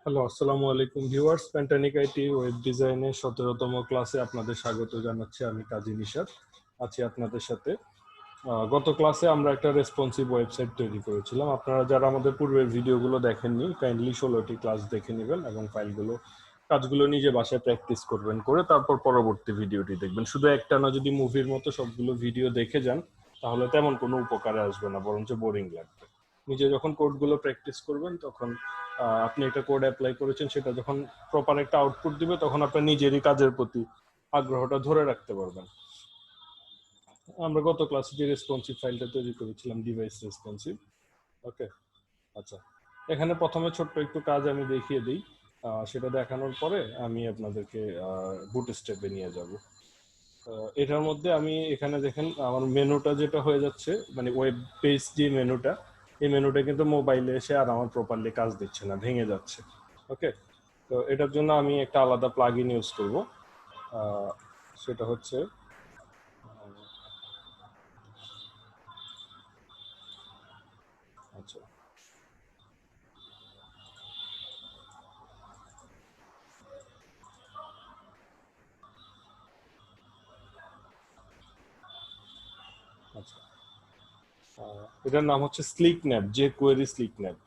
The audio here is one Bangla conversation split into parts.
হ্যালো, আসসালামু আলাইকুম ভিউয়ার্স। প্যান্টানিক আইটি ওয়েব ডিজাইনের 17তম ক্লাসে আপনাদের স্বাগত জানাচ্ছি। আমি কাজী নিশাত আছি আপনাদের সাথে। গত ক্লাসে আমরা একটা রেসপন্সিভ ওয়েবসাইট তৈরি করেছিলাম। আপনারা যারা আমাদের পূর্বের ভিডিওগুলো দেখেননি, কাইন্ডলি 16টি ক্লাস দেখে নেবেন এবং কাজগুলো নিজে বাসায় প্র্যাকটিস করবেন, করে তারপর পরবর্তী ভিডিওটি দেখবেন। শুধু একটা না, যদি মুভির মতো সবগুলো ভিডিও দেখে যান তাহলে তেমন কোনো উপকারে আসবে না, বরঞ্চ বোরিং লাগবে। নিজে যখন কোডগুলো প্র্যাকটিস করবেন তখন আপনি একটা কোড অ্যাপ্লাই করেছেন, সেটা যখন প্রপার একটা আউটপুট দিবে তখন আপনার নিজেরই কাজের প্রতি আগ্রহটা ধরে রাখতে পারবেন। আমরা গত ক্লাসে যে রেসপন্সিভ ফাইলটা তৈরি করেছিলাম, ডিভাইস রেসপন্সিভ। ওকে, আচ্ছা, এখানে প্রথমে ছোট্ট একটু কাজ আমি দেখিয়ে দিই। সেটা দেখানোর পরে আমি আপনাদেরকে বুটস্ট্র্যাপে নিয়ে যাব। এটার মধ্যে আমি এখানে দেখেন আমার মেনুটা যেটা হয়ে যাচ্ছে, মানে ওয়েব পেজ যে মেনুটা, এই মেনুটা কিন্তু মোবাইলে এসে আর আমার প্রপারলি কাজ দিচ্ছে না, ভেঙে যাচ্ছে। ওকে, তো এটার জন্য আমি একটা আলাদা প্লাগইন ইউজ করব। সেটা হচ্ছে আচ্ছা আচ্ছা এটার নাম হচ্ছে স্লিক ন্যাপ, যে কোয়েরি স্লিক ন্যাপ।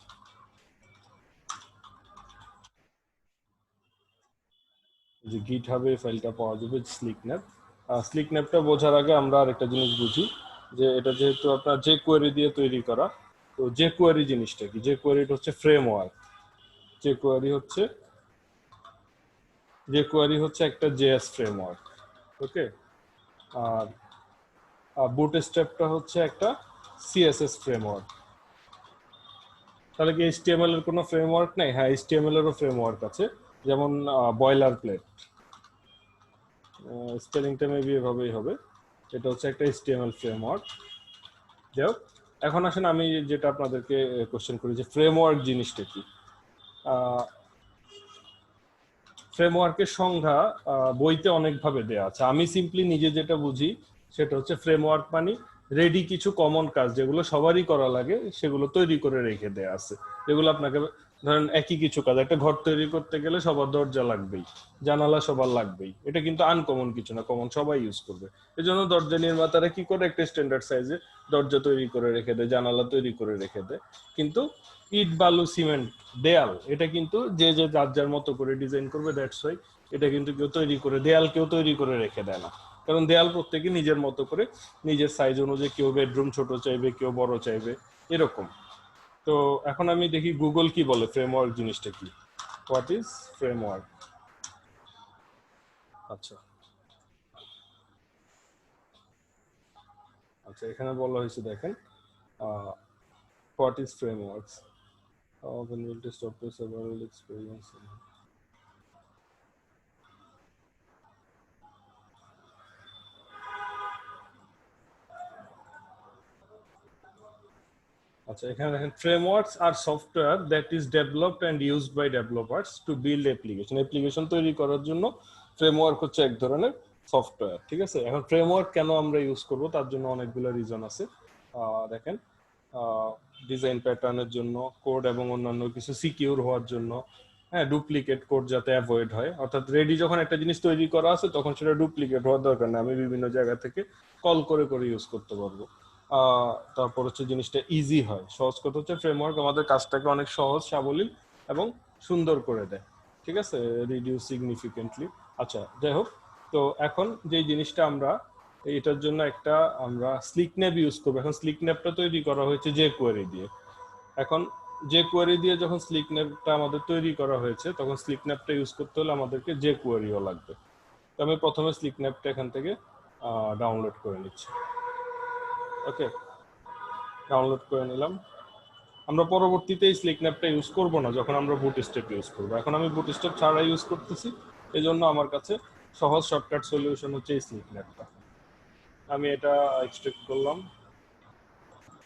যে গিট হাবে ফাইলটা পাওয়া যাবে স্লিক ন্যাপ। স্লিক ন্যাপটা বোঝার আগে আমরা আরেকটা জিনিস বুঝি, যে এটা যেহেতু আপনার যে কোয়েরি দিয়ে তৈরি করা, তো যে কোয়েরি জিনিসটা কি? যে কোয়েরিটা হচ্ছে ফ্রেমওয়ার্ক। যে কোয়েরি হচ্ছে একটা জেএস ফ্রেমওয়ার্ক। ওকে, আর বুটস্ট্র্যাপটা হচ্ছে একটা সিএসএস ফ্রেমওয়ার্ক। তাহলে কি এইচটিএমএল এর কোনো ফ্রেমওয়ার্ক নেই? হ্যাঁ, এইচটিএমএল এরও ফ্রেমওয়ার্ক আছে, যেমন বয়লার প্লেট। স্পেলিংটা মেবি এভাবেই হবে। এটা হচ্ছে একটা এইচটিএমএল ফ্রেমওয়ার্ক। যাই হোক, এখন আসেন আমি যেটা আপনাদেরকে কোশ্চেন করি, যে ফ্রেমওয়ার্ক জিনিসটা কি। ফ্রেমওয়ার্কের সংজ্ঞা বইতে অনেকভাবে দেওয়া আছে। আমি সিম্পলি নিজে যেটা বুঝি সেটা হচ্ছে ফ্রেমওয়ার্ক মানে রেডি কিছু কমন কাজ, যেগুলো সবারই করা লাগে, সেগুলো তৈরি করে রেখে দেওয়া আছে। যেগুলো আপনাকে, ধরেন একই কিছু কাজ, একটা ঘর তৈরি করতে গেলে সবার দরজা লাগবেই, জানালা সবার লাগবেই। এটা কিন্তু আনকমন কিছু না, কমন, সবাই ইউজ করবে। এই জন্য দরজা নির্মাতারা কি করে, একটা স্ট্যান্ডার্ড সাইজে দরজা তৈরি করে রেখে দেয়, জানালা তৈরি করে রেখে দেয়। কিন্তু ইট, বালু, সিমেন্ট, দেয়াল, এটা কিন্তু যে যে যার যার মতো করে ডিজাইন করবে। দ্যাটস ওয়াই এটা কিন্তু কেউ তৈরি করে, দেয়াল কেউ তৈরি করে রেখে দেয় না, কারণ দেয়াল প্রত্যেকে নিজের মতো করে, নিজের সাইজ অনুযায়ী, কেউ বেডরুম ছোট চাইবে, কেউ বড় চাইবে, এরকম। তো এখন আমি দেখি গুগল কি বলে ফ্রেমওয়ার্ক জিনিসটা কি। What is framework? আচ্ছা আচ্ছা, এখানে বলা হয়েছে, দেখেন, what is frameworks, availability software several experience. আচ্ছা, এখানে দেখেন, frameworks are software that is developed and used by developers to build application. Application তৈরি করার জন্য ফ্রেমওয়ার্ক হচ্ছে এক ধরনের সফটওয়্যার। ঠিক আছে, এখন ফ্রেমওয়ার্ক কেন আমরা ইউজ করব, তার জন্য অনেকগুলো রিজন আছে। দেখেন, ডিজাইন প্যাটার্নের জন্য, কোড এবং অন্যান্য কিছু সিকিউর হওয়ার জন্য, হ্যাঁ, ডুপ্লিকেট কোড যাতে অ্যাভয়েড হয়। অর্থাৎ রেডি যখন একটা জিনিস তৈরি করা আছে তখন সেটা ডুপ্লিকেট হওয়ার দরকার না, আমি বিভিন্ন জায়গা থেকে কল করে করে ইউজ করতে পারবো। তারপর হচ্ছে জিনিসটা ইজি হয়। সহজ কথা হচ্ছে ফ্রেমওয়ার্ক আমাদের কাজটাকে অনেক সহজ, সাবলীল এবং সুন্দর করে দেয়। ঠিক আছে, রিডিউস সিগনিফিকেন্টলি। আচ্ছা, যাই হোক, তো এখন যে জিনিসটা আমরা এটার জন্য একটা আমরা স্লিক ন্যাপ ইউজ করবো। এখন স্লিক ন্যাপটা তৈরি করা হয়েছে যে কোয়েরি দিয়ে। এখন যে কোয়েরি দিয়ে যখন স্লিক ন্যাপটা আমাদের তৈরি করা হয়েছে, তখন স্লিক ন্যাপটা ইউজ করতে হলে আমাদেরকে যে কোয়েরিও লাগবে। তো আমি প্রথমে স্লিক ন্যাপটা এখান থেকে ডাউনলোড করে নিচ্ছি। ওকে, ডাউনলোড করে নিলাম। আমরা পরবর্তীতে এই স্লিক ন্যাপটা ইউজ করব না, যখন আমরা বুটস্ট্র্যাপ ইউজ করব। এখন আমি বুটস্ট্র্যাপ ছাড়া ইউজ করতেছি, এই জন্য আমার কাছে সহজ শর্টকাট সলিউশন হচ্ছে এই স্লিক ন্যাপটা। আমি এটা এক্সট্রাক্ট করলাম।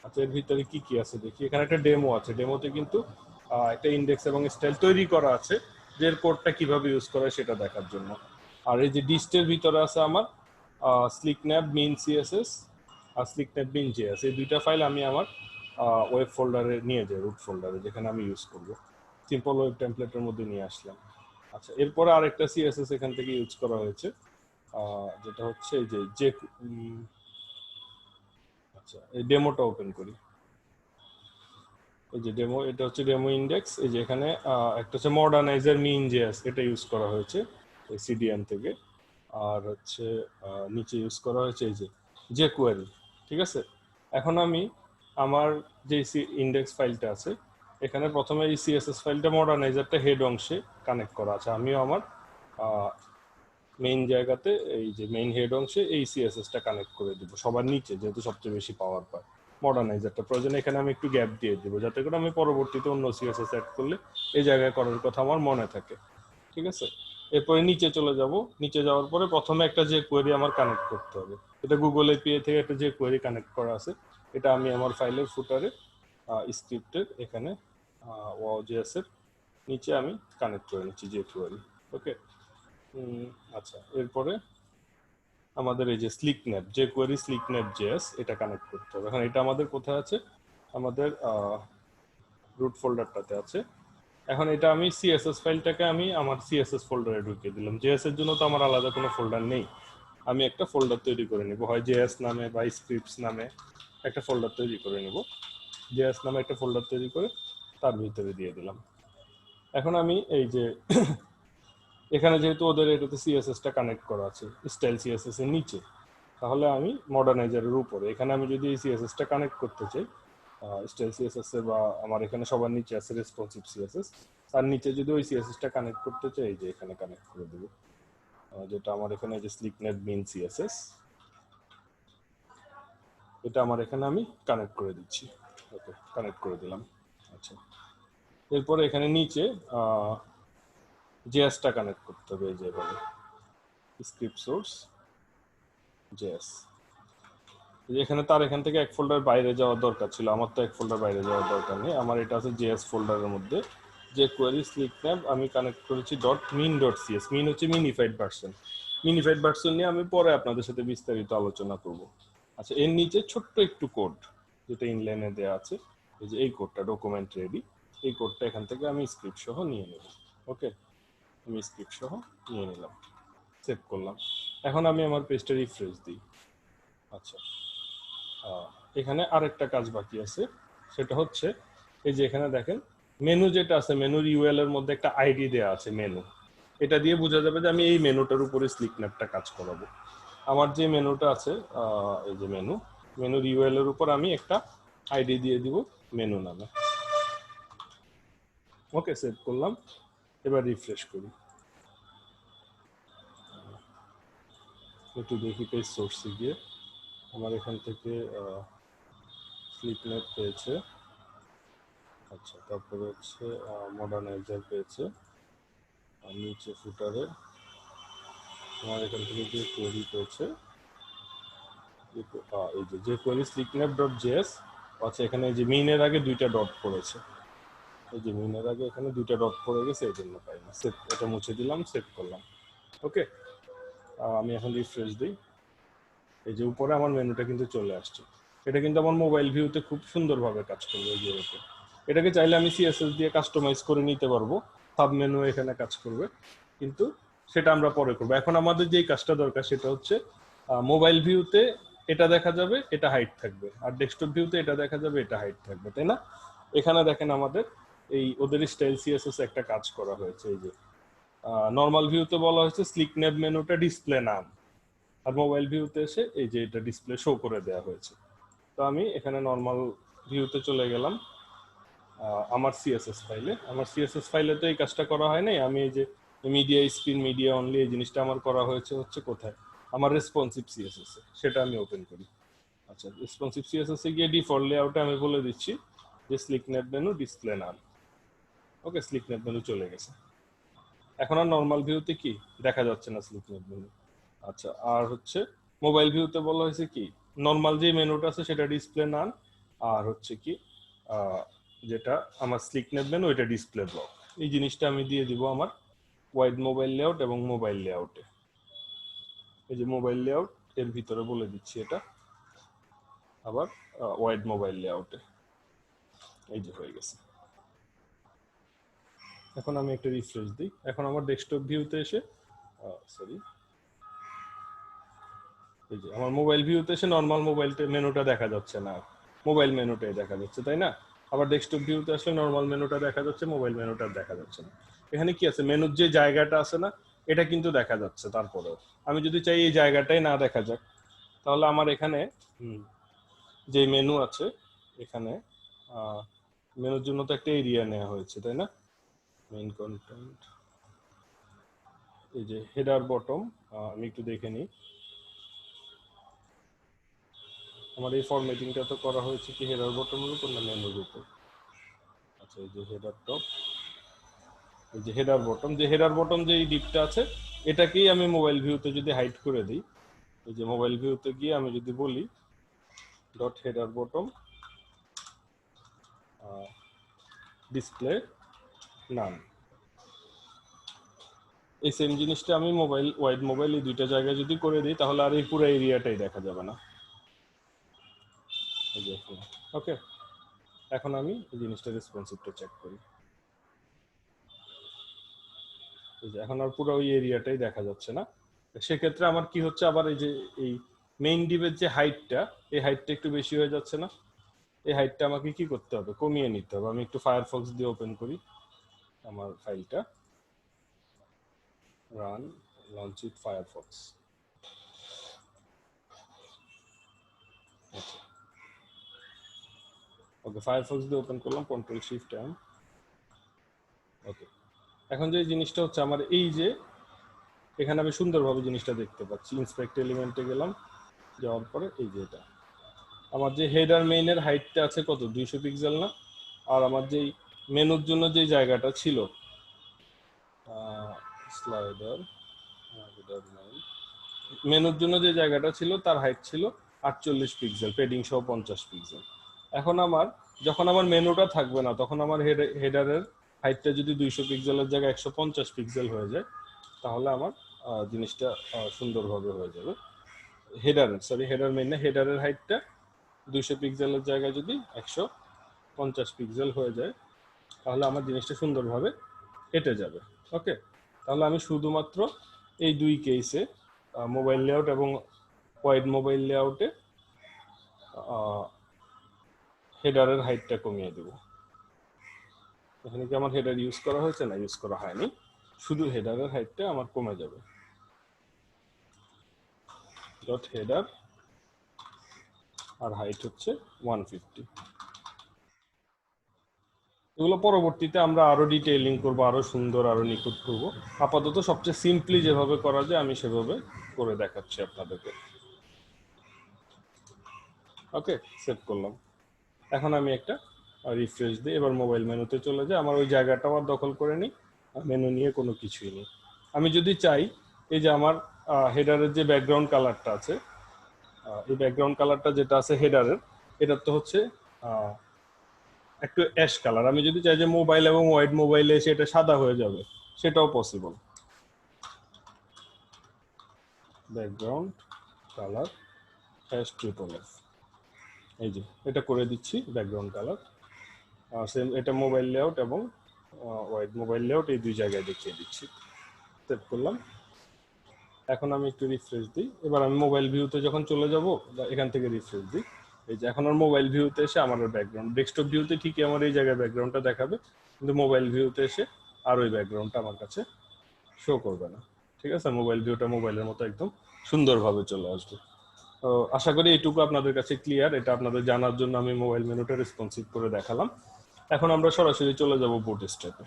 আচ্ছা, এর ভিতরে কি কি আছে দেখি। এখানে একটা ডেমো আছে, ডেমোতে কিন্তু একটা ইন্ডেক্স এবং স্টাইল তৈরি করা আছে, যে কোডটা কিভাবে ইউজ করা সেটা দেখার জন্য। আর এই যে ডিস্টের ভিতরে আছে আমার স্লিক ন্যাপ মিন সিএসএস আর স্লিক ন্যাপ মিন জেএস, এই দুইটা ফাইল আমি আমার ওয়েব ফোল্ডারে নিয়ে যাই, রুট ফোল্ডারে, যেখানে আমি ইউজ করব। সিম্পল ওয়েব টেমপ্লেটের মধ্যে নিয়ে আসলাম। আচ্ছা, এরপরে আরেকটা সিএসএস এখান থেকে ইউজ করা হয়েছে, যেটা হচ্ছে এই যে আচ্ছা এই ডেমোটা ওপেন করি। এই যে ডেমো, এটা হচ্ছে ডেমো ইন্ডেক্স। এই যে এখানে একটা হচ্ছে মডার্নাইজার মিন জেএস, এটা ইউজ করা হয়েছে এই সিডিএন থেকে। আর হচ্ছে নিচে ইউজ করা হয়েছে এই যে jQuery, ঠিক আছে। এখন আমি আমার যে ইন্ডেক্স ফাইলটা আছে, এখানে প্রথমে এই সিএসএস ফাইলটা মডার্নাইজারটা হেড অংশে কানেক্ট করা আছে। আমিও আমার মেইন জায়গাতে এই যে মেইন হেড অংশে এই সিএসএসটা কানেক্ট করে দিব সবার নিচে, যেহেতু সবচেয়ে বেশি পাওয়ার পায় মডার্নাইজারটা। প্রয়োজন এখানে আমি একটু গ্যাপ দিয়ে দিব, যাতে করে আমি পরবর্তীতে অন্য সিএসএস অ্যাড করলে এই জায়গায় করার কথা আমার মনে থাকে, ঠিক আছে। এরপরে নিচে চলে যাব। নিচে যাওয়ার পরে প্রথমে একটা যে কোয়েরি আমার কানেক্ট করতে হবে, এটা গুগল এপিআই থেকে একটা যে কোয়েরি কানেক্ট করা আছে, এটা আমি আমার ফাইলের ফুটারে স্ক্রিপ্টের এখানে ওয়াও.জেএস এর নিচে আমি কানেক্ট করে নিচ্ছি যে কোয়েরি। ওকে, আচ্ছা, এরপরে আমাদের এই যে স্লিকন্যাপ, যে কোয়েরি স্লিকন্যাপ জেএস, এটা কানেক্ট করতে হবে। এখন এটা আমাদের কোথায় আছে? আমাদের রুট ফোল্ডারটাতে আছে। এখন এটা আমি সিএসএস ফাইলটাকে আমি আমার সিএসএস ফোল্ডারে ঢুকিয়ে দিলাম। জেএস এর জন্য তো আমার আলাদা কোনো ফোল্ডার নেই, আমি একটা ফোল্ডার তৈরি করে নিব, হয় জেএস নামে বা স্ক্রিপ্টস নামে একটা ফোল্ডার তৈরি করে নিব। জেএস নামে একটা ফোল্ডার তৈরি করে তার ভিতরে দিয়ে দিলাম। এখন আমি এই যে এখানে যেহেতু ওদের এটাতে সিএসএসটা কানেক্ট করা আছে স্টাইল সিএসএস এর নিচে, তাহলে আমি মডার্নাইজারের উপরে এখানে আমি যদি এই সিএসএসটা কানেক্ট করতে চাই স্টাইল সিএসএস এ, বা আমার এখানে সবার নিচে আছে রেসপন্সিভ সিএসএস, তার নিচে যদি ওই সিএসএসটা কানেক্ট করতে চাই, এই যে এখানে কানেক্ট করে দেব, যেটা আমার এখানে যে স্লিকনেট মিন সিএসএস, এটা আমার এখানে আমি কানেক্ট করে দিচ্ছি। ওকে, কানেক্ট করে দিলাম। আচ্ছা, এরপরে এখানে নিচে জেএসটা কানেক্ট করতে হবে, এই যে এভাবে স্ক্রিপ্ট সোর্স জেএস। এখানে তার এখান থেকে এক ফোল্ডার বাইরে যাওয়ার দরকার ছিল, আমার তো এক ফোল্ডার বাইরে যাওয়ার দরকার নেই, আমার এটা আছে জেএস ফোল্ডারের মধ্যে। যে কোয়েরি স্লিকন্যাপ আমি কানেক্ট করেছি .min.cs, মিন হচ্ছে মিনিফাইড ভার্সন। মিনিফাইড ভার্সন নিয়ে আমি পরে আপনাদের সাথে বিস্তারিত আলোচনা করব। আচ্ছা, এর নিচে ছোট্ট একটু কোড যেটা ইনলাইনে দেওয়া আছে, এই যে এই কোডটা ডকুমেন্ট রেডি, এই কোডটা এখান থেকে আমি স্ক্রিপ্ট সহ নিয়ে নেব। ওকে, আমি স্ক্রিপ্ট সহ নিয়ে নিলাম, সেভ করলাম। এখন আমি আমার পেজটা রিফ্রেশ দিই। আচ্ছা, এখানে আরেকটা কাজ বাকি আছে, সেটা হচ্ছে এই যে এখানে দেখেন মেনু যেটা আছে, মেনুর ইউএল এর মধ্যে একটা আইডি দেওয়া আছে মেনু, এটা দিয়ে বোঝা যাবে যে আমি এই মেনুটার উপরে স্লিকন্যাপটা কাজ করাবো। আমার যে মেনুটা আছে এই যে মেনুর ইউএল এর উপর আমি একটা আইডি দিয়ে দিব মেনু নামে। ওকে, সেভ করলাম। এবার রিফ্রেশ করি, একটু দেখি পেজ সোর্সে গিয়ে আমার এখান থেকে স্লিকন্যাপ পেয়েছে। আচ্ছা, তারপরে হচ্ছে মডার্নাইজার পেয়েছে, আর নিচে ফুটারে আমার এখান থেকে যে কোয়েরি পেয়েছে, এই যে কোয়েরি স্লিকন্যাপ.js। আচ্ছা, এখানে যে মিনের আগে দুইটা ডট পড়েছে, এই যে মিনের আগে এখানে দুইটা ডট পড়ে গেছে, এই জন্য পাই না। সেভ, এটা মুছে দিলাম, সেভ করলাম। ওকে, আমি এখন রিফ্রেশ দিই, এই যে উপরে আমার মেনুটা কিন্তু চলে আসছে। এটা কিন্তু আমার মোবাইল ভিউতে খুব সুন্দরভাবে কাজ করবে। এই যে এটাকে চাইলে আমি সিএসএস দিয়ে কাস্টমাইজ করে নিতে পারবো, সাব মেনু এখানে কাজ করবে, কিন্তু সেটা আমরা পরে করবো। এখন আমাদের যেই কাজটা দরকার সেটা হচ্ছে মোবাইল ভিউতে এটা দেখা যাবে, এটা হাইট থাকবে, আর ডেস্কটপ ভিউতে এটা দেখা যাবে, এটা হাইট থাকবে, তাই না? এখানে দেখেন আমাদের এই ওদের স্টাইল সিএসএস একটা কাজ করা হয়েছে। এই যে নর্মাল ভিউতে বলা হয়েছে স্লিকন্যাপ মেনুটা ডিসপ্লে নাম, আর মোবাইল ভিউতে এসে এই যে এটা ডিসপ্লে শো করে দেওয়া হয়েছে। তো আমি এখানে নর্মাল ভিউতে চলে গেলাম, আমার সিএসএস ফাইলে তো এই কাজটা করা হয় নাই। আমি এই যে মিডিয়া স্ক্রিন, মিডিয়া অনলি, এই জিনিসটা আমার করা হয়েছে হচ্ছে কোথায়, আমার রেসপন্সিভ সিএসএস এ, সেটা আমি ওপেন করি। আচ্ছা, রেসপন্সিভ সিএসএস এ গিয়ে ডিফল্ট লেআউটে আমি বলে দিচ্ছি যে স্লিকন্যাপ মেনু ডিসপ্লে নাম। ওকে, স্লিকন্যাপ মেনু চলে গেছে। এখন আর নর্মাল ভিউতে কি দেখা যাচ্ছে না স্লিকন্যাপ মেনু। আচ্ছা, আর হচ্ছে মোবাইল ভিউতে বলা হয়েছে কি নর্মাল যে মেনুটা আছে সেটা ডিসপ্লে নাম, আর হচ্ছে কি যেটা আমার স্লিকন্যাপ মেনু এটা ডিসপ্লে ব্লক। এই জিনিসটা আমি দিয়ে দিব আমার ওয়াইড মোবাইল লেআউট এবং মোবাইল লেআউটে। এই যে মোবাইল লেআউট এর ভিতরে বলে দিচ্ছি এটা, আবার ওয়াইড মোবাইল লেআউটে, এই যে হয়ে গেছে। এখন আমি একটা রিফ্রেশ দিই। এখন আমার ডেস্কটপ ভিউতে এসে সরি, এই যে আমার মোবাইল ভিউতে এসে নর্মাল মোবাইল মেনুটা দেখা যাচ্ছে না, মোবাইল মেনুটাই দেখা যাচ্ছে, তাই না? আবার ডেস্কটপ ভিউতে আসলে নর্মাল মেনুটা দেখা যাচ্ছে, মোবাইল মেনুটা দেখা যাচ্ছে না। এখানে কি আছে, মেনুর যে জায়গাটা আছে না, এটা কিন্তু দেখা যাচ্ছে। তারপরেও আমি যদি চাই এই জায়গাটাই না দেখা যাক, তাহলে আমার এখানে যে মেনু আছে, এখানে মেনুর জন্য তো একটা এরিয়া নেওয়া হয়েছে, তাই না? মেইন কন্টেন্ট, এই যে হেডার বটম, আমি একটু দেখে নিই আমার এই ফরম্যাটিংটা তো করা হয়েছে কি হেডার বটমের উপর না মেনুর উপর। আচ্ছা, এই যে হেডার টপ, এই যে হেডার বটম, যে হেডার বটম যে এই ডিপটা আছে, এটাকেই আমি মোবাইল ভিউতে যদি হাইড করে দিই, এই যে মোবাইল ভিউতে গিয়ে আমি যদি বলি ডট হেডার বটম ডিসপ্লে নান, এই সেম জিনিসটা আমি মোবাইল ওয়াইড মোবাইল এই দুইটা জায়গায় যদি করে দিই, তাহলে আর এই পুরো এরিয়াটাই দেখা যাবে না। ওকে, এখন আমি এই জিনিসটা রেসপন্সিভটা চেক করি, এই যে এখন আর পুরো ওই এরিয়াটাই দেখা যাচ্ছে না। সেক্ষেত্রে আমার কি হচ্ছে, আবার এই যে এই মেইন ডিপের যে হাইটটা, এই হাইটটা একটু বেশি হয়ে যাচ্ছে না? এই হাইটটা আমাকে কি করতে হবে, কমিয়ে নিতে হবে। আমি একটু ফায়ারফক্স দিয়ে ওপেন করি আমার ফাইলটা, run launch with Firefox. Okay, Firefox দিয়ে ওপেন করলাম, কন্ট্রোল শিফট এম। ওকে, এখন যে জিনিসটা হচ্ছে আমার এই যে এখানে আমি সুন্দরভাবে জিনিসটা দেখতে পাচ্ছি। ইন্সপেক্ট এলিমেন্টে গেলাম, যাওয়ার পরে এই যে এটা আমার যে হেডার মেইনের হাইটটা আছে কত, 200 পিক্সেল না? আর আমার যেই মেনুর জন্য যে জায়গাটা ছিল, স্লাইডার মেনুর জন্য যে জায়গাটা ছিল তার হাইট ছিল 48 পিক্সেল, পেডিং সহ 50 পিক্সেল। এখন আমার যখন আমার মেনুটা থাকবে না, তখন আমার হেডারের হাইটটা যদি 200 পিক্সেলের জায়গায় 150 পিক্সেল হয়ে যায়, তাহলে আমার জিনিসটা সুন্দরভাবে হয়ে যাবে। হেডার মেইন না, হেডারের হাইটটা 200 পিক্সেলের জায়গায় যদি 150 পিক্সেল হয়ে যায়, তাহলে আমার জিনিসটা সুন্দরভাবে হেঁটে যাবে। ওকে, তাহলে আমি শুধুমাত্র এই দুই কেসে মোবাইল লেআউট এবং ওয়াইড মোবাইল লেআউটে হেডারের হাইটটা কমিয়ে দেব। এখানে কি আমার হেডার ইউজ করা হয়েছে? না, ইউজ করা হয়নি, শুধু হেডারের হাইটটা আমার কমে যাবে। ডট হেডার আর হাইট হচ্ছে 150। এগুলো পরবর্তীতে আমরা আরো ডিটেইলিং করব, আরো সুন্দর, আরো নিখুঁত করব। আপাতত সবচেয়ে সিম্পলি যেভাবে করা যায় আমি সেভাবে করে দেখাচ্ছি আপনাদেরকে। ওকে, সেভ করলাম। এখন আমি একটা রিফ্রেশ দিই, এবার মোবাইল মেনুতে চলে যাই, আমার ওই জায়গাটা আবার দখল করে নিই, মেনু নিয়ে কোনো কিছুই নেই। আমি যদি চাই, এই যে আমার হেডারের যে ব্যাকগ্রাউন্ড কালারটা আছে, এই ব্যাকগ্রাউন্ড কালারটা যেটা আছে হেডারের, এটা তো হচ্ছে একটু অ্যাশ কালার। আমি যদি চাই যে মোবাইল এবং ওয়াইড মোবাইলে এসে এটা সাদা হয়ে যাবে, সেটাও possible. Background colour hash triple F, এই যে এটা করে দিচ্ছি ব্যাকগ্রাউন্ড কালার। সেম এটা মোবাইল লেআউট এবং ওয়াইড মোবাইল লেআউট এই দুই জায়গায় দেখিয়ে দিচ্ছি। সেভ করলাম। এখন আমি একটু রিফ্রেশ দিই, এবার আমি মোবাইল ভিউতে যখন চলে যাব, এখান থেকে রিফ্রেশ দিই, এই যে এখন আর মোবাইল ভিউতে এসে আমার ব্যাকগ্রাউন্ড, ডেস্কটপ ভিউতে ঠিকই আমার এই জায়গায় ব্যাকগ্রাউন্ডটা দেখাবে, কিন্তু মোবাইল ভিউতে এসে আর ওই ব্যাকগ্রাউন্ডটা আমার কাছে শো করবে না। ঠিক আছে, মোবাইল ভিউটা মোবাইলের মতো একদম সুন্দরভাবে চলে আসবে। তো আশা করি এইটুকু আপনাদের কাছে ক্লিয়ার। এটা আপনাদের জানার জন্য আমি মোবাইল মেনুটা রেসপন্সিভ করে দেখালাম। এখন আমরা সরাসরি চলে যাব বুটস্ট্র্যাপে।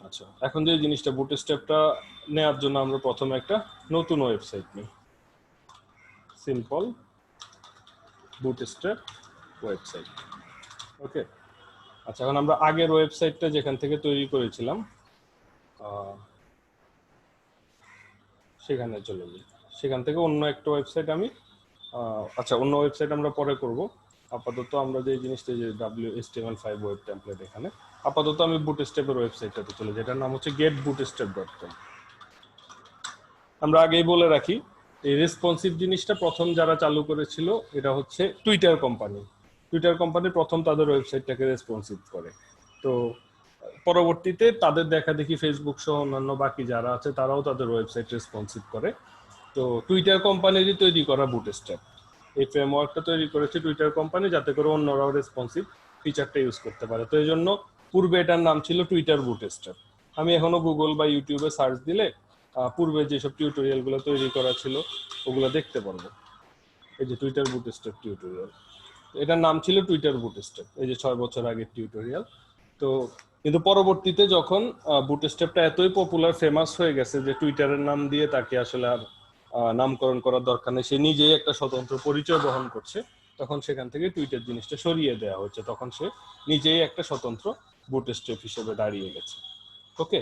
আচ্ছা, এখন যে জিনিসটা, বুটস্ট্র্যাপটা নেওয়ার জন্য আমরা প্রথমে একটা নতুন ওয়েবসাইট নিই, সিম্পল বুটস্ট্র্যাপ ওয়েবসাইট। ওকে, আচ্ছা, এখন আমরা আগের ওয়েবসাইটটা যেখান থেকে তৈরি করেছিলাম সেখানে চলে যাই। সেখান থেকে অন্য একটা ওয়েবসাইট আমি আচ্ছা, অন্য ওয়েবসাইট আমরা পরে করব। আপাতত আমরা যে জিনিসটা, যে HTML5 ওয়েব টেমপ্লেট, এখানে আপাতত আমি বুটস্ট্র্যাপের ওয়েবসাইটটাতে চলে যাই, এটার নাম হচ্ছে getbootstrap.com। আমরা আগেই বলে রাখি, এই রেসপন্সিভ জিনিসটা প্রথম যারা চালু করেছিল এটা হচ্ছে টুইটার কোম্পানি। টুইটার কোম্পানি প্রথম তাদের ওয়েবসাইটটাকে রেসপন্সিভ করে। তো পরবর্তীতে তাদের দেখা দেখি ফেসবুক সহ অন্যান্য বাকি যারা আছে তারাও তাদের ওয়েবসাইট রেসপন্সিভ করে। তো টুইটার কোম্পানিরই তৈরি করা বুটস্ট্র্যাপ, এই ফ্রেমওয়ার্কটা তৈরি করেছে টুইটার কোম্পানি যাতে করে অন্যরাও রেসপন্সিভ ফিচারটা ইউজ করতে পারে। তো এই জন্য পূর্বে এটার নাম ছিল টুইটার বুটস্ট্র্যাপ। আমি এখনো গুগল বা ইউটিউবে সার্চ দিলে পূর্বে যেসব টিউটোরিয়াল গুলো তৈরি করা ছিল ওগুলো দেখতে পারবো। এই যে টুইটার বুটস্ট্র্যাপ টিউটোরিয়াল, এটার নাম ছিল টুইটার বুটস্ট্র্যাপ, এই যে 6 বছর আগের টিউটোরিয়াল। তো কিন্তু পরবর্তীতে যখন বুটস্ট্র্যাপটা এতই পপুলার ফেমাস হয়ে গেছে যে টুইটারের নাম দিয়ে তাকে আসলে আর নামকরণ করার দরকার নেই, সে নিজেই একটা স্বতন্ত্র পরিচয় বহন করছে, তখন সেখান থেকে টুইটার জিনিসটা সরিয়ে দেওয়া হচ্ছে, তখন সে নিজেই একটা স্বতন্ত্র বুটস্ট্র্যাপ হিসেবে দাঁড়িয়ে গেছে। ওকে,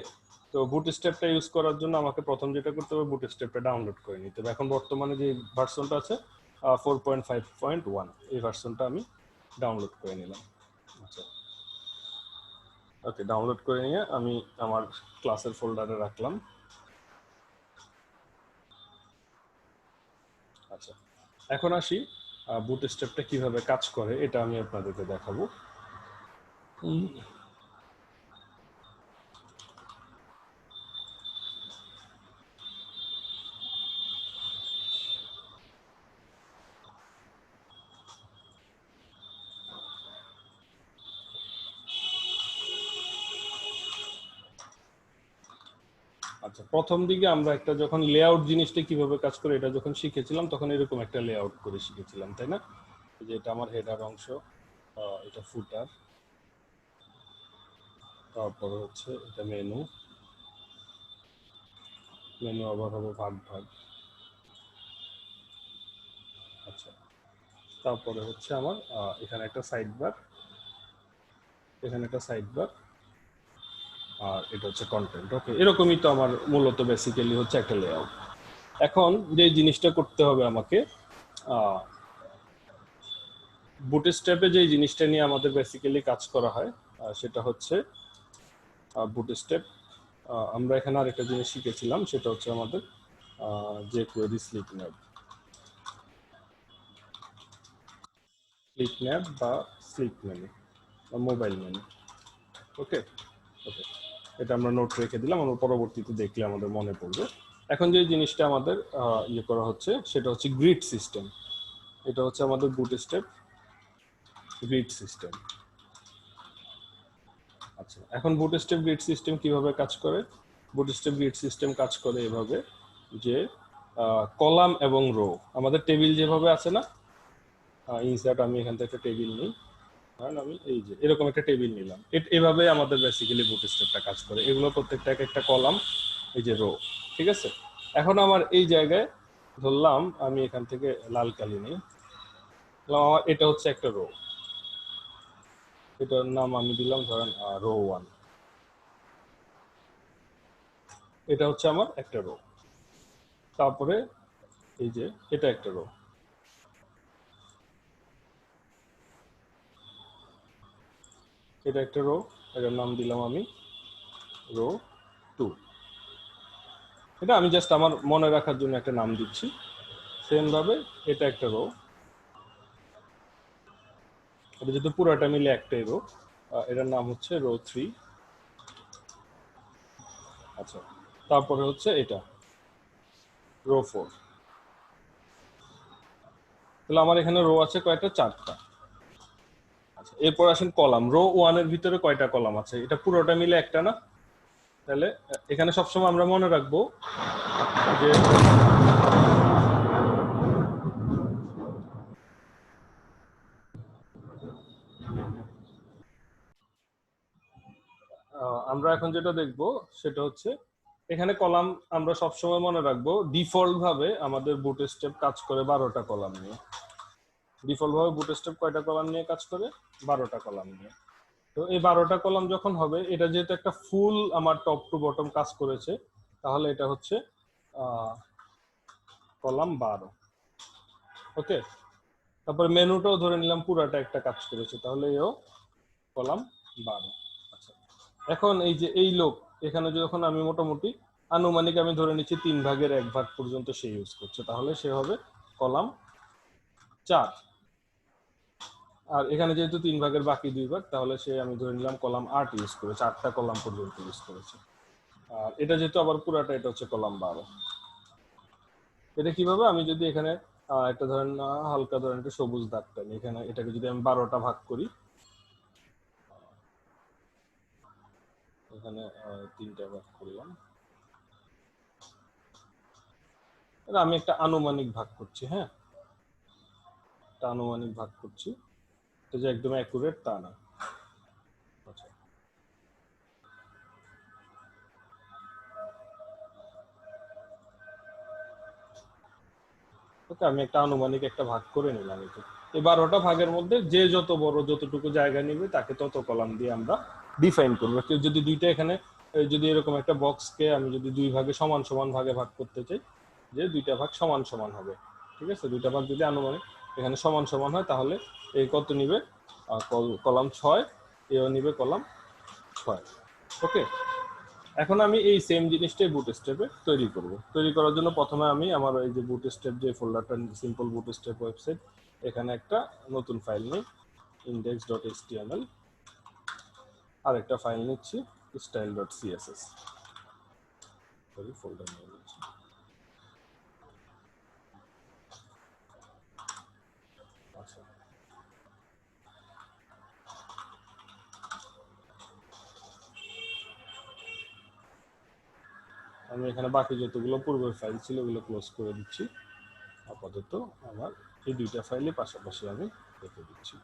তো বুটস্ট্র্যাপটা ইউজ করার জন্য আমাকে প্রথম যেটা করতে হবে বুটস্ট্র্যাপটা ডাউনলোড করে নিতে হবে। এখন বর্তমানে যে ভার্সনটা আছে 4.5.1 এই ভার্সনটা আমি ডাউনলোড করে নিলাম। আচ্ছা, ওকে, ডাউনলোড করে নিয়ে আমি আমার ক্লাসের ফোল্ডারে রাখলাম। আচ্ছা, এখন আসি বুটস্ট্র্যাপটা কিভাবে কাজ করে এটা আমি আপনাদেরকে দেখাবো। আচ্ছা, প্রথম দিকে আমরা একটা যখন লেআউট জিনিসটা কিভাবে কাজ করে এটা যখন শিখেছিলাম তখন এরকম একটা লেআউট করে শিখেছিলাম, তাই না? যে এটা আমার হেডার অংশ, এটা ফুটার, তারপরে হচ্ছে এটা মেনু, মেনু আবার হবে ভাগ ভাগ। আচ্ছা, তারপরে হচ্ছে আমার এখানে একটা সাইড বার, এখানে একটা সাইড বার, আর এটা হচ্ছে কন্টেন্ট। ওকে, এরকমই তো আমার মূলত বেসিক্যালি হচ্ছে একটা লেআউট। এখন যে জিনিসটা করতে হবে আমাকে, বুটস্ট্র্যাপে যে জিনিসটা নিয়ে আমাদের বেসিক্যালি কাজ করা হয় সেটা হচ্ছে বুটস্ট্র্যাপ। আমরা এখানে আরেকটা জিনিস শিখেছিলাম, সেটা হচ্ছে আমাদের যে কোয়েরি স্লিপ ন্যাব বা স্লিপ মেনু বা মোবাইল মেনু। ওকে ওকে, এটা আমরা নোট রেখে দিলাম, আমরা পরবর্তীতে দেখলে আমাদের মনে পড়বে। এখন যে জিনিসটা আমাদের ইয়ে করা হচ্ছে সেটা হচ্ছে গ্রিড সিস্টেম। এটা হচ্ছে আমাদের বুটস্ট্র্যাপ গ্রিড সিস্টেম। আচ্ছা, এখন বুটস্ট্র্যাপ গ্রিড সিস্টেম কিভাবে কাজ করে? বুটস্ট্র্যাপ গ্রিড সিস্টেম কাজ করে এভাবে যে কলাম এবং রো, আমাদের টেবিল যেভাবে আছে না, ইনসার্ট, আমি এখান থেকে একটা টেবিল নিই, কারণ আমি এই যে এরকম একটা টেবিল নিলাম, এভাবে আমাদের বেসিক্যালি বুটস্ট্র্যাপটা কাজ করে। এগুলো প্রত্যেকটা একটা কলাম, এই যে রো, ঠিক আছে? এখন আমার এই জায়গায় ধরলাম আমি এখান থেকে লাল কালি নিই, আমার এটা হচ্ছে একটা রো, এটার নাম আমি দিলাম ধরেন রো 1, এটা হচ্ছে আমার একটা রো। তারপরে এই যে এটা একটা রো, এটা একটা রো, এটার নাম দিলাম আমি রো 2। এটা আমি জাস্ট আমার মনে রাখার জন্য একটা নাম দিচ্ছি। সেম ভাবে এটা একটা রো, এটা যেহেতু পুরোটা মিলে একটাই রো, এটার নাম হচ্ছে রো 3। আচ্ছা, তারপরে হচ্ছে এটা রো 4। তাহলে আমার এখানে রো আছে কয়টা? 4টা। আচ্ছা, এরপর আসেন কলাম। রো 1 এর ভিতরে কয়টা কলাম আছে? এটা পুরোটা মিলে একটা না? তাহলে এখানে সবসময় আমরা মনে রাখবো যে আমরা এখন যেটা দেখবো সেটা হচ্ছে এখানে কলাম আমরা সবসময় মনে রাখবো ডিফল্ট ভাবে আমাদের বুটস্ট্র্যাপ কাজ করে 12টা কলাম নিয়ে। ডিফল্ট ভাবে বুটস্ট্র্যাপ কয়টা কলাম নিয়ে কাজ করে? 12টা কলাম নিয়ে। তো এই 12টা কলাম যখন হবে, এটা যেহেতু একটা ফুল আমার টপ টু বটম কাজ করেছে, তাহলে এটা হচ্ছে কলাম 12। ওকে, তারপরে মেনুটাও ধরে নিলাম পুরাটা একটা কাজ করেছে, তাহলে এও কলাম 12। আচ্ছা, এখন এই যে এই লোক এখানে যখন আমি মোটামুটি আনুমানিক আমি ধরে নিচ্ছি 3/1 পর্যন্ত সে ইউজ করছে, তাহলে সে হবে কলাম 4। আর এখানে যেহেতু 3 ভাগের বাকি 2 ভাগ, তাহলে সে আমি ধরে নিলাম কলাম 8 ইউজ করে 4টা কলাম পর্যন্ত ইউজ করেছে। আর এটা যেহেতু আবার পুরাটা, এটা হচ্ছে কলাম 12। এটা কিভাবে, আমি যদি এখানে একটা ধরেন হালকা ধরেন একটা সবুজ দাগ টানি, এখানে এটাকে যদি আমি 12টা ভাগ করি, এখানে 3টা ভাগ করলাম, এটা আমি একটা আনুমানিক ভাগ করছি। হ্যাঁ, একটা আনুমানিক ভাগ করছি, এটা যে একদম অ্যাকুরেট তা না। আচ্ছা, ওকে, আমি একটা আনুমানিক একটা ভাগ করে নিলাম। এই 12টা ভাগের মধ্যে যে যত বড় যতটুকু জায়গা নিবে তাকে তত কলাম দিয়ে আমরা ডিফাইন করবো। কেউ যদি দুইটা এখানে যদি এরকম একটা বক্সকে আমি যদি 2 ভাগে সমান সমান ভাগে ভাগ করতে চাই, যে 2টা ভাগ সমান সমান হবে, ঠিক আছে, 2টা ভাগ যদি আনুমানিক এখানে সমান সমান হয়, তাহলে এই কত নিবে, কলাম 6, এও নিবে কলাম 6। ওকে, এখন আমি এই সেম জিনিসটাই বুটস্ট্র্যাপে তৈরি করব। তৈরি করার জন্য প্রথমে আমি আমার এই যে বুটস্ট্র্যাপ যে ফোল্ডারটা, সিম্পল বুটস্ট্র্যাপ ওয়েবসাইট, এখানে একটা নতুন ফাইল নিই index.html, আর একটা ফাইল নিচ্ছি style.css, সরি ফোল্ডার নিয়ে নিচ্ছি। আচ্ছা, আমি এখানে বাকি যতগুলো পূর্বের ফাইল ছিল ওগুলো ক্লোজ করে দিচ্ছি। আপাতত আমার এই 2টা ফাইলই পাশাপাশি আমি রেখে দিচ্ছি।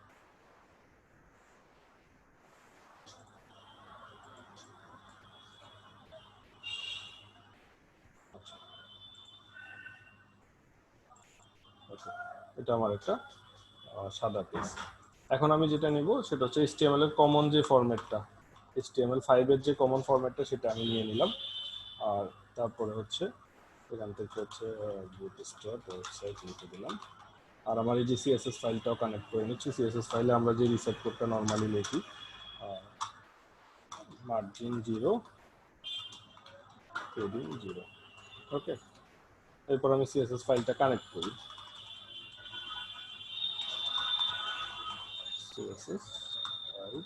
আচ্ছা, ওকে, এটা আমার একটা সাদা পেজ। এখন আমি যেটা নিব সেটা হচ্ছে HTML এর কমন যে ফরম্যাটটা, HTML5 এর যে কমন ফরম্যাটটা, সেটা আমি নিয়ে নিলাম। আর তারপরে হচ্ছে এখান থেকে হচ্ছে বুটস্ট্র্যাপ ওয়েবসাইট লিখে দিলাম। আর আমার এই যে সিএসএস ফাইলটাও কানেক্ট করে নিচ্ছি। সিএসএস ফাইলে আমরা যে রিসেট কোডটা নর্মালি লিখি, মার্জিন 0, পেডিং 0। ওকে, এরপর আমি সিএসএস ফাইলটা কানেক্ট করি। সিএসএস ফাইল,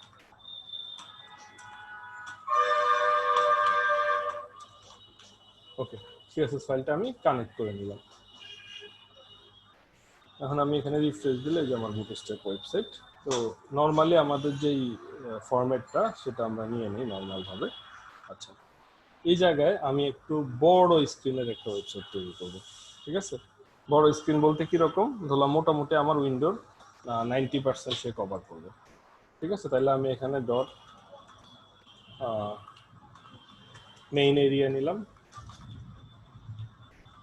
ওকে, সিএসএস ফাইলটা আমি কানেক্ট করে নিলাম। এখন আমি এখানে রিফ্রেশ দিলে যে আমার বুটস্ট্র্যাপ ওয়েবসাইট। তো নর্মালি আমাদের যেই ফরম্যাটটা সেটা আমরা নিয়ে নিই নর্মালভাবে। আচ্ছা, এই জায়গায় আমি একটু বড় স্ক্রিনের একটা ওয়েবসাইট তৈরি করব। ঠিক আছে, বড় স্ক্রিন বলতে কিরকম, ধরলাম মোটামুটি আমার উইন্ডোর 90% সে কভার করবে। ঠিক আছে, তাহলে আমি এখানে ডট মেইন এরিয়া নিলাম।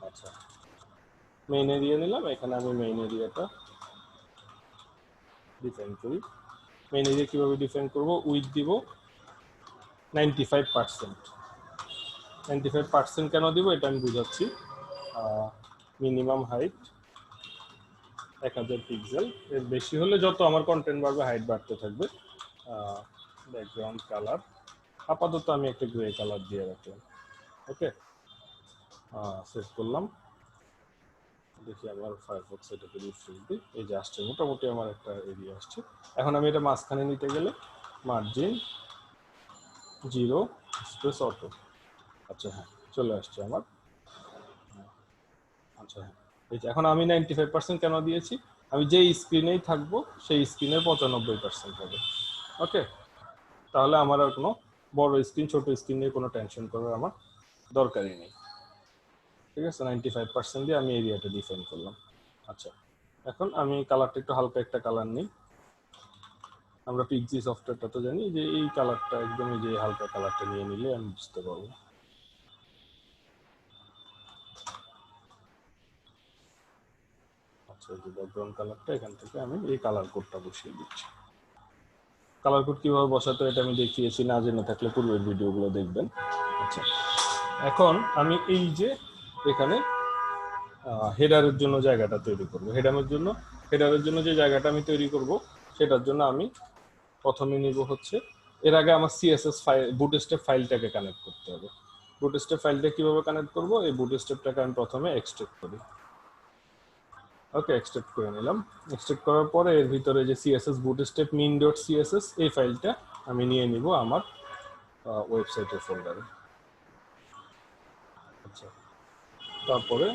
আচ্ছা, মেইন এরিয়া নিলাম, এখানে আমি মেইন এরিয়াটা ডিফাইন করি। মেইন এরিয়া কিভাবে ডিফাইন করব, উইথ দিব 95%। 95% কেন দিব এটা আমি বুঝাচ্ছি। মিনিমাম হাইট 1000 পিক্সেল, এর বেশি হলে যত আমার কন্টেন্ট বাড়বে হাইট বাড়তে থাকবে। ব্যাকগ্রাউন্ড কালার আপাতত আমি একটা গ্রে কালার দিয়ে রাখলাম। ওকে, সেভ করলাম। দেখি আমার ফায়ারফক্স এটাকে রিফ্রেশ দিই, এই যে আসছে, মোটামুটি আমার একটা এরিয়া আসছে। এখন আমি এটা মাঝখানে নিতে গেলে মার্জিন 0 স্পেস অটো। আচ্ছা, হ্যাঁ, চলে আসছে আমার। আচ্ছা, হ্যাঁ, এই যে এখন আমি 95% কেন দিয়েছি, আমি যেই স্ক্রিনেই থাকবো সেই স্ক্রিনের 95% হবে। ওকে, তাহলে আমার আর কোনো বড় স্ক্রিন ছোট স্ক্রিন নিয়ে কোনো টেনশন করার আমার দরকারই নেই। ঠিক আছে, 95% দিয়ে আমি এরিয়াটা ডিফাইন করলাম। আচ্ছা, এখন আমি কালারটা একটু হালকা একটা কালার নিই। আমরা পিক্সি সফটওয়্যারটা তো জানি যে এই কালারটা একদম, এই যে হালকা কালারটা নিয়ে নিলে আমি বুঝতে পারবো। আচ্ছা, এই যে ব্যাকগ্রাউন্ড কালারটা, এখান থেকে আমি এই কালার কোডটা বসিয়ে দিচ্ছি। কালার কোড কিভাবে বসাতে এটা আমি দেখিয়েছি, না জেনে থাকলে পূর্বের ভিডিওগুলো দেখবেন। আচ্ছা, এখন আমি এই যে এখানে হেডারের জন্য জায়গাটা তৈরি করব। হেডারের জন্য যে জায়গাটা আমি তৈরি করব সেটার জন্য আমি প্রথমে নিব হচ্ছে, এর আগে আমার সিএসএস ফাইল বুটস্ট্র্যাপ ফাইলটাকে কানেক্ট করতে হবে। বুটস্ট্র্যাপ ফাইলটা কিভাবে কানেক্ট করব, এই বুটস্ট্র্যাপটাকে আমি প্রথমে এক্সট্রাক্ট করি। ওকে, এক্সট্রাক্ট করে নিলাম। এক্সট্রাক্ট করার পরে এর ভিতরে যে সিএসএস বুটস্ট্র্যাপ min.css এই ফাইলটা আমি নিয়ে নিব আমার ওয়েবসাইটের ফোল্ডারে। আচ্ছা, তারপরে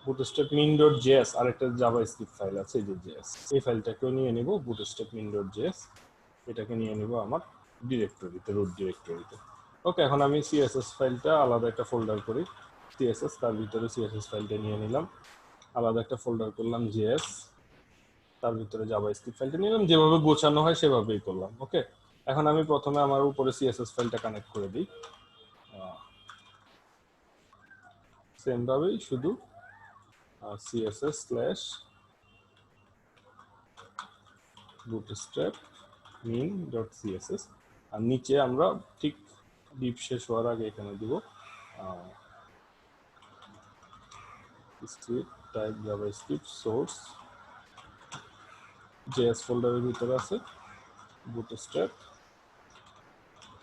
বুটস্ট্র্যাপ min.js আরেকটা জাভাস্ক্রিপ্ট ফাইল আছে, এই যে js, এই ফাইলটাকেও নিয়ে নিব বুটস্ট্র্যাপ min.js, এটাকে নিয়ে নিব আমার ডিরেক্টরিতে, রুট ডিরেক্টরিতে। ওকে, এখন আমি সিএসএস ফাইলটা আলাদা একটা ফোল্ডার করি, সিএসএস, তার ভিতরে সিএসএস ফাইলটা নিয়ে নিলাম, আলাদা একটা ফোল্ডার করলাম জেএস, তার ভিতরে জাভাস্ক্রিপ্ট ফাইলটা নিলাম, যেভাবে গোছানো হয় সেভাবেই করলাম। ওকে, এখন আমি প্রথমে আমার উপরে সিএসএস ফাইলটা কানেক্ট করে দিই, সেম ভাবেই শুধু css স্ল্যাশ bootstrap min.css, আর নিচে আমরা ঠিক ডিপ শেষ হওয়ার আগে এখানে দিব script type JavaScript source js ফোল্ডারের ভিতরে আছে bootstrap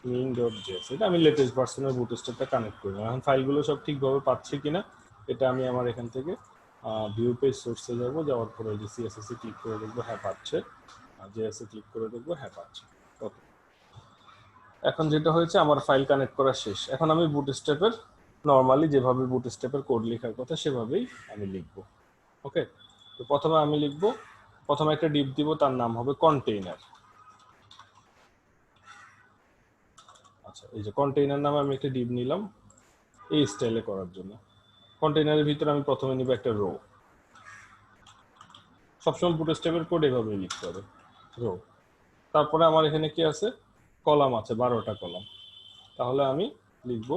min.js, এটা আমি লেটেস্ট ভার্সনের বুটস্ট্র্যাপটা কানেক্ট করব। এখন ফাইলগুলো সব ঠিকভাবে পাচ্ছি কিনা এটা আমি আমার এখান থেকে ভিউ পেজ সোর্সে যাব, যাওয়ার পরে যে সিএসএস এ ক্লিক করে দেখবো হ্যাঁ পাচ্ছে, আর জেএস এ ক্লিক করে দেখবো হ্যাঁ পাচ্ছে। ওকে, এখন যেটা হয়েছে আমার ফাইল কানেক্ট করা শেষ। এখন আমি বুটস্ট্র্যাপের নরমালি যেভাবে বুটস্ট্র্যাপের কোড লেখার কথা সেভাবেই আমি লিখব। ওকে, তো প্রথমে আমি লিখব, প্রথমে একটা ডিপ দিব, তার নাম হবে কন্টেইনার। আচ্ছা, এই যে কন্টেইনার নামে আমি একটা ডিপ নিলাম এই স্টাইলে করার জন্য। কন্টেইনারের ভিতরে আমি প্রথমে নিব একটা রো, সবসময় বুটস্ট্র্যাপের কোড এভাবেই লিখতে হবে, রো। তারপরে আমার এখানে কি আছে, কলাম আছে 12টা কলাম, তাহলে আমি লিখব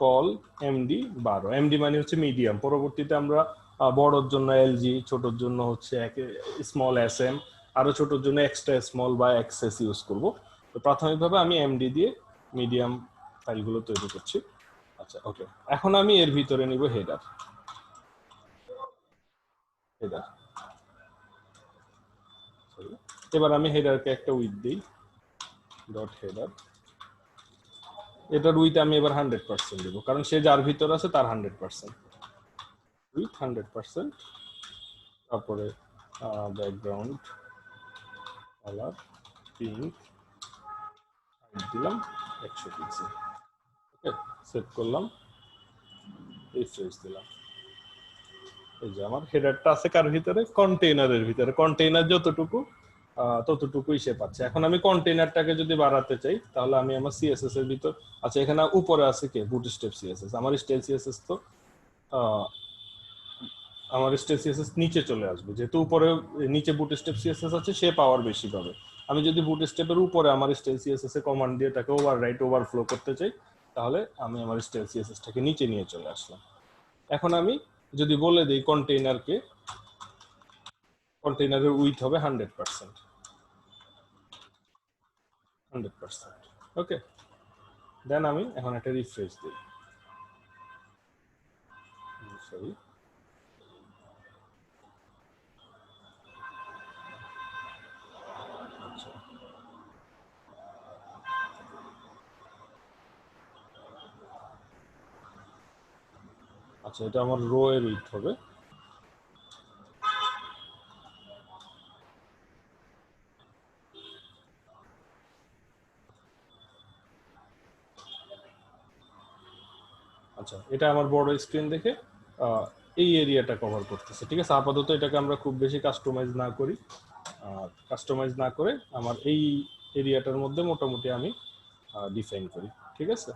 কল এমডি 12, এমডি মানে হচ্ছে মিডিয়াম, পরবর্তীতে আমরা বড়র জন্য এলজি, ছোটর জন্য হচ্ছে স্মল এসএম, আরো ছোটর জন্য এক্সট্রা স্মল বা এক্সএস ইউজ করব। তো প্রাথমিকভাবে আমি এমডি দিয়ে মিডিয়াম ফাইলগুলো তৈরি করছি। আচ্ছা, ওকে, এখন আমি এর ভিতরে নিব হেডার। হেডার, এবার আমি হেডারকে একটা উইথ দিই, ডট হেডার। এটার উইথ আমি এবার 100% দেবো, কারণ সে যার ভিতর আছে তার 100%, উইথ 100%। তারপরে ব্যাকগ্রাউন্ড কালার পিঙ্ক দিলাম 100 পিক্সেল। ওকে, সেভ করলাম, রিফ্রেশ দিলাম। এই যে আমার হেডারটা আছে কার ভিতরে, কন্টেইনারের ভিতরে। কন্টেইনার যতটুকু ততটুকুই সে পাচ্ছে। এখন আমি কন্টেইনারটাকে যদি বাড়াতে চাই তাহলে আমি আমার সিএসএস এর ভিতর, আচ্ছা এখানে উপরে আছে কি বুটস্ট্র্যাপ সিএসএস, আমার স্টাইল সিএসএস তো আমার স্টাইল সিএসএস নিচে চলে আসবে, যেহেতু উপরে নিচে বুটস্ট্র্যাপ সিএসএস আছে সে পাওয়ার বেশি পাবে। আমি যদি বুটস্ট্র্যাপের উপরে আমার স্টাইল সিএসএস এ কমান্ড দিয়ে তাকে ওভাররাইট ওভারফ্লো করতে চাই তাহলে আমি আমার স্টাইল সিএসএসটাকে নিচে নিয়ে চলে আসলাম। এখন আমি যদি বলে দিই কন্টেইনারকে, কন্টেইনারের উইথ হবে 100%, 100%। ওকে, দেন আমি এখন একটা রিফ্রেশ দিই, সরি, আচ্ছা আচ্ছা, এটা আমার রো এর উইথ হবে। আচ্ছা, এটা আমার বড় স্ক্রিন দেখে এই এরিয়াটা কভার করতেছে। ঠিক আছে, আপাতত এটাকে আমরা খুব বেশি কাস্টমাইজ না করি, কাস্টমাইজ না করে আমার এই এরিয়াটার মধ্যে মোটামুটি আমি ডিফাইন করি। ঠিক আছে,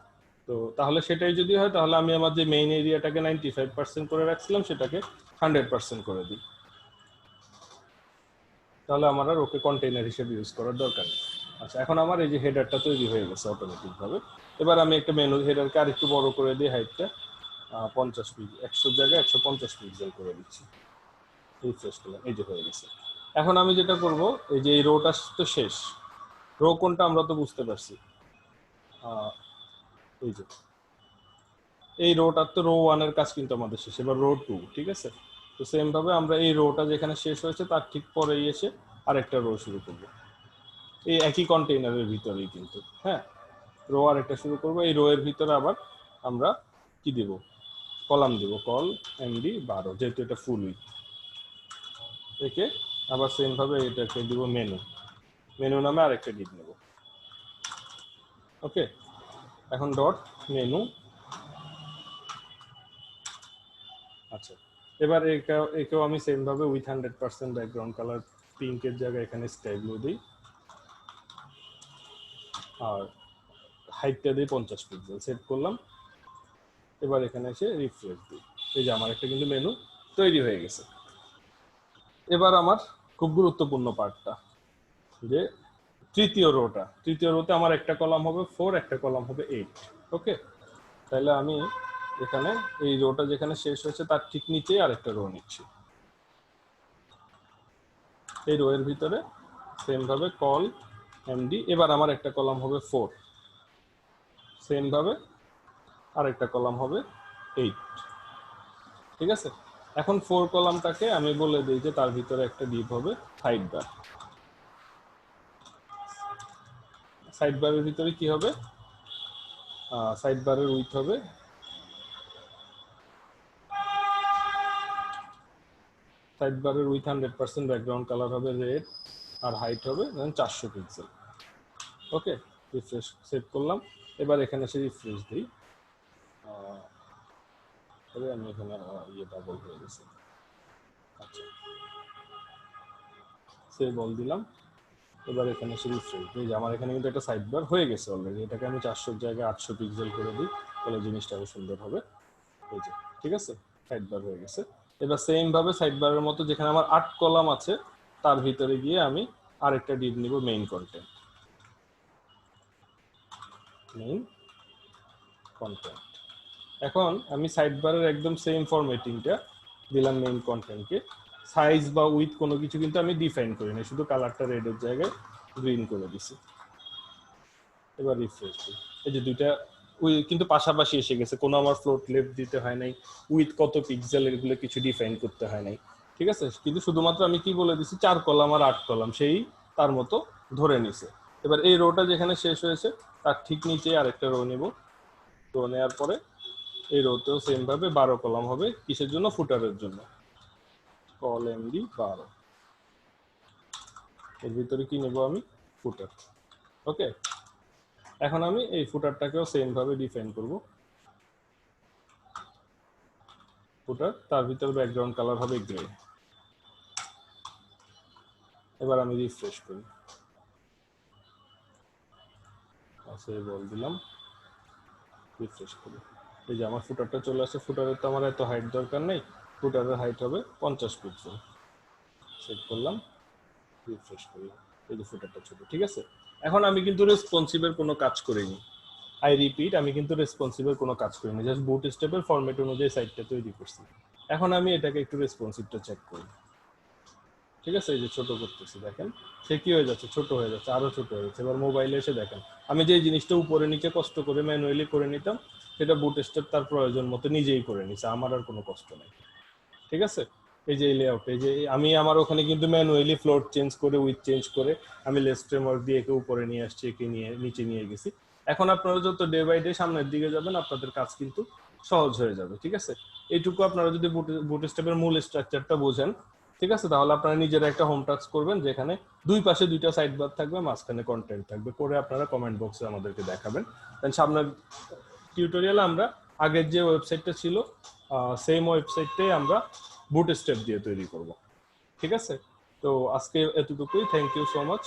তো তাহলে সেটাই যদি হয় তাহলে আমি আমার যে মেইন এরিয়াটাকে 95% করে রাখছিলাম সেটাকে 100% করে দিই, তাহলে আমার আর ওকে কন্টেইনার হিসেবে ইউজ করার দরকার নেই। আচ্ছা, এখন আমার এই যে হেডারটা তৈরি হয়ে গেছে অটোমেটিক ভাবে। এবার আমি একটা মেনু হেডারকে আর একটু বড় করে দিই, হাইটটা 50 পিক্সেল, 100 জায়গায় 150 পিক্সেল করে দিচ্ছি, রিফ্রেশ করলাম, এই যে হয়ে গেছে। এখন আমি যেটা করব, এই যে এই রোটা তো শেষ, রো কোনটা আমরা তো বুঝতে পারছি, এই যে এই রোটার তো রো 1 এর কাজ কিন্তু আমাদের শেষ, এবার রো 2। ঠিক আছে, তো সেম ভাবে আমরা এই রোটা যেখানে শেষ হয়েছে তার ঠিক পরেই এসে আরেকটা রো শুরু করব, এই একই কন্টেইনারের ভিতরেই কিন্তু। হ্যাঁ, রো আর একটা শুরু করব, এই রো এর ভিতরে আবার আমরা কি দেব, কলাম দিব কল এমডি 12 যেহেতু এটা ফুল উইথ। একে আবার সেম ভাবে এটাকে দিব মেনু, মেনু নামে আরেকটা ডিপ নেব। ওকে, এখন ডট মেনু। আচ্ছা, এবার একেও আমি সেম ভাবে উইথ 100% ব্যাকগ্রাউন্ড কালার পিঙ্কের জায়গায় এখানে স্কাই ব্লু দিই আর হাইটটা দিই 50 পিক্সেল, সেট করলাম। এবার এখানে এসে রিফ্রেশ দিই। এই যে আমার একটা কিন্তু মেনু তৈরি হয়ে গেছে। এবার আমার খুব গুরুত্বপূর্ণ পার্টটা, যে তৃতীয় রোতে আমার একটা কলাম হবে 4, একটা কলাম হবে 8। ওকে, তাহলে আমি এখানে এই রোটা যেখানে শেষ হয়েছে তার ঠিক নিচেই আরেকটা রো নিচ্ছি। এই রো এর ভিতরে সেম ভাবে কল এমডি। এবার আমার একটা কলাম হবে 4, সেম ভাবে আরেকটা কলাম হবে 8। ঠিক আছে, এখন 4 কলামটাকে আমি বলে দিই যে তার ভিতরে একটা ডিপ হবে সাইড বার। সাইড বারের ভিতরে কি হবে, সাইড বারের উইথ হবে সাইড বারের উইথ 100% ব্যাকগ্রাউন্ড কালার হবে রেড আর হাইট হবে 400 পিক্সেল। ওকে, রিফ্রেশ সেট করলাম। এবার এখানে এসে রিফ্রেশ দিই। তবে আমি এখানে ইয়ে ডাবল হয়ে গেছে। আচ্ছা, সেভ বল দিলাম। এবার এখানে এসে রিফ্রেশ দিই। যে আমার এখানে কিন্তু একটা সাইড বার হয়ে গেছে অলরেডি। এটাকে আমি 400 জায়গায় 800 পিক্সেল করে দিই, তাহলে জিনিসটা আরো সুন্দর হবে। এই যে ঠিক আছে, সাইড বার হয়ে গেছে। এবার সেম ভাবে সাইড বারের মতো যেখানে আমার 8 কলাম আছে তার ভিতরে গিয়ে আমি আরেকটা ডিপ নিব মেইন কন্টেন্ট। Main content. এখন আমি সাইড বারের একদম সেম ফরম্যাটিংটা দিলাম মেইন কন্টেন্টকে। সাইজ বা উইথ কোনো কিছু কিন্তু আমি ডিফাইন করি না, শুধু কালারটা রেডের জায়গায় গ্রিন করে দিছি। এবার রিফ্রেশ দিই। এই যে দুইটা কিন্তু পাশাপাশি এসে গেছে, কোনো আমার ফ্লোট লেফট দিতে হয় নাই, উইথ কত পিক্সেল এগুলো কিছু ডিফাইন করতে হয় নাই। ঠিক আছে, কিন্তু শুধুমাত্র আমি কি বলে দিছি 4 কলাম আর 8 কলাম সেই তার মতো ধরে নিছে। এবার এই রোটা যেখানে শেষ হয়েছে তার ঠিক নিচে আরেকটা রো নিব। রো নেওয়ার পরে এই রোতেও সেম ভাবে 12 কলাম হবে। কিসের জন্য? ফুটারের জন্য। Call MD 12। এর ভিতরে কি নেব আমি? ফুটার। ওকে, এখন আমি এই ফুটারটাকেও সেম ভাবে ডিফাইন করব। ফুটার, তার ভিতরে ব্যাকগ্রাউন্ড কালার হবে গ্রে। এবার আমি রিফ্রেশ করি, সেভ বল দিলাম, রিফ্রেশ করি। এই যে আমার ফুটারটা চলে আসছে। ফুটারের তো আমার এত হাইট দরকার নেই, ফুটারের হাইট হবে 50 পিক্সেল। সেভ করলাম, রিফ্রেশ করি। এই যে ফুটারটা ছোট। ঠিক আছে, এখন আমি কিন্তু রেসপন্সিভের কোনো কাজ করিনি। আই রিপিট, আমি কিন্তু রেসপন্সিভের কোনো কাজ করিনি, জাস্ট বুটস্ট্র্যাপের ফরম্যাট অনুযায়ী সাইটটা তৈরি করছি। এখন আমি এটাকে একটু রেসপন্সিভটা চেক করি। ঠিক আছে, এই যে ছোট করতেছি, দেখেন সে কি হয়ে যাচ্ছে, ছোট হয়ে যাচ্ছে, আরো ছোট হয়ে যাচ্ছে। এবার মোবাইলে এসে দেখেন আমি যে জিনিসটা উপরে নিচে কষ্ট করে ম্যানুয়ালি করে নিতাম, সেটা বুটস্ট্র্যাপ তার প্রয়োজন মতো নিজেই করে নিছে, আমার আর কোনো কষ্ট নেই। ঠিক আছে, এই যে লেআউট, এই যে আমি আমার ওখানে কিন্তু ম্যানুয়ালি ফ্লোট চেঞ্জ করে উইথ চেঞ্জ করে আমি লেস ফ্রেমওয়ার্ক দিয়ে একে উপরে নিয়ে আসছি, একে নিয়ে নিচে নিয়ে গেছি। এখন আপনারা যত ডে বাই ডে সামনের দিকে যাবেন আপনাদের কাজ কিন্তু সহজ হয়ে যাবে। ঠিক আছে, এইটুকু আপনারা যদি বুটস্ট্র্যাপের মূল স্ট্রাকচারটা বোঝেন, ঠিক আছে, তাহলে আপনারা নিজেরা একটা হোম টাস্ক করবেন যেখানে দুই পাশে দুইটা সাইড বার থাকবে, মাঝখানে কন্টেন্ট থাকবে, করে আপনারা কমেন্ট বক্সে আমাদেরকে দেখাবেন। দেন সামনের টিউটোরিয়ালে আমরা আগের যে ওয়েবসাইটটা ছিল সেম ওয়েবসাইটটাই আমরা বুটস্ট্র্যাপ দিয়ে তৈরি করব। ঠিক আছে, তো আজকে এতটুকুই। Thank you so much.